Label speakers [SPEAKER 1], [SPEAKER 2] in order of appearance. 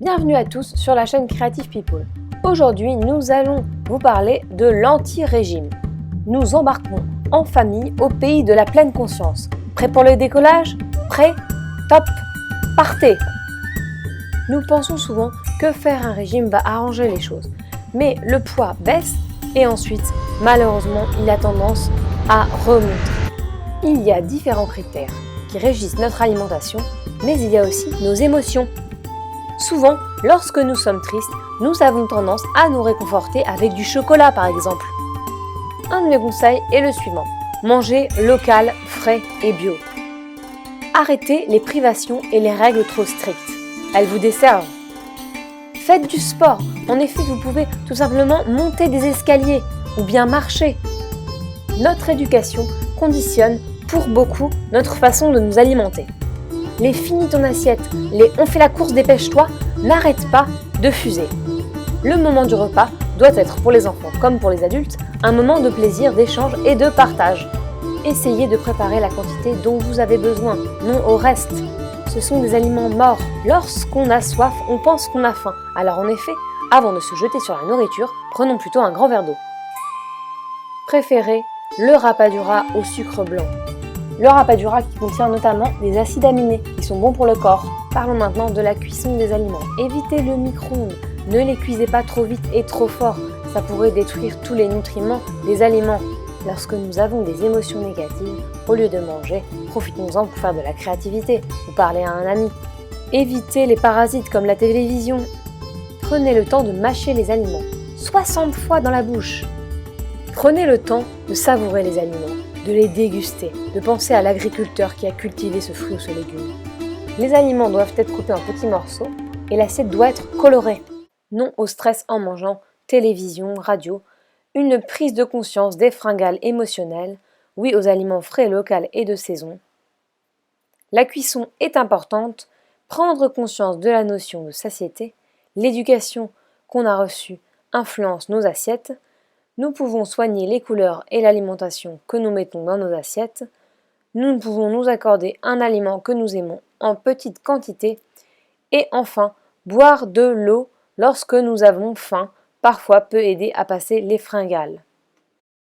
[SPEAKER 1] Bienvenue à tous sur la chaîne Creative People. Aujourd'hui, nous allons vous parler de l'anti-régime. Nous embarquons en famille au pays de la pleine conscience. Prêt pour le décollage? Prêt? Top! Partez! Nous pensons souvent que faire un régime va arranger les choses. Mais le poids baisse et ensuite, malheureusement, il a tendance à remonter. Il y a différents critères qui régissent notre alimentation, mais il y a aussi nos émotions. Souvent, lorsque nous sommes tristes, nous avons tendance à nous réconforter avec du chocolat par exemple. Un de mes conseils est le suivant: manger local, frais et bio. Arrêtez les privations et les règles trop strictes. Elles vous desservent. Faites du sport. En effet, vous pouvez tout simplement monter des escaliers ou bien marcher. Notre éducation conditionne pour beaucoup notre façon de nous alimenter. Les finis ton assiette, les on fait la course, dépêche-toi, n'arrêtent pas de fuser. Le moment du repas doit être pour les enfants comme pour les adultes un moment de plaisir, d'échange et de partage. Essayez de préparer la quantité dont vous avez besoin, non au reste. Ce sont des aliments morts. Lorsqu'on a soif, on pense qu'on a faim. Alors en effet, avant de se jeter sur la nourriture, prenons plutôt un grand verre d'eau. Préférez le rapadura au sucre blanc. Le rapadura qui contient notamment des acides aminés qui sont bons pour le corps. Parlons maintenant de la cuisson des aliments. Évitez le micro-ondes. Ne les cuisez pas trop vite et trop fort. Ça pourrait détruire tous les nutriments des aliments. Lorsque nous avons des émotions négatives, au lieu de manger, profitons-en pour faire de la créativité ou parler à un ami. Évitez les parasites comme la télévision. Prenez le temps de mâcher les aliments 60 fois dans la bouche. Prenez le temps de savourer les aliments, de les déguster, de penser à l'agriculteur qui a cultivé ce fruit ou ce légume. Les aliments doivent être coupés en petits morceaux et l'assiette doit être colorée. Non au stress en mangeant, télévision, radio. Une prise de conscience des fringales émotionnelles, oui aux aliments frais, locaux et de saison. La cuisson est importante, prendre conscience de la notion de satiété, l'éducation qu'on a reçue influence nos assiettes, nous pouvons soigner les couleurs et l'alimentation que nous mettons dans nos assiettes, nous pouvons nous accorder un aliment que nous aimons en petite quantité et enfin, boire de l'eau lorsque nous avons faim, parfois peut aider à passer les fringales.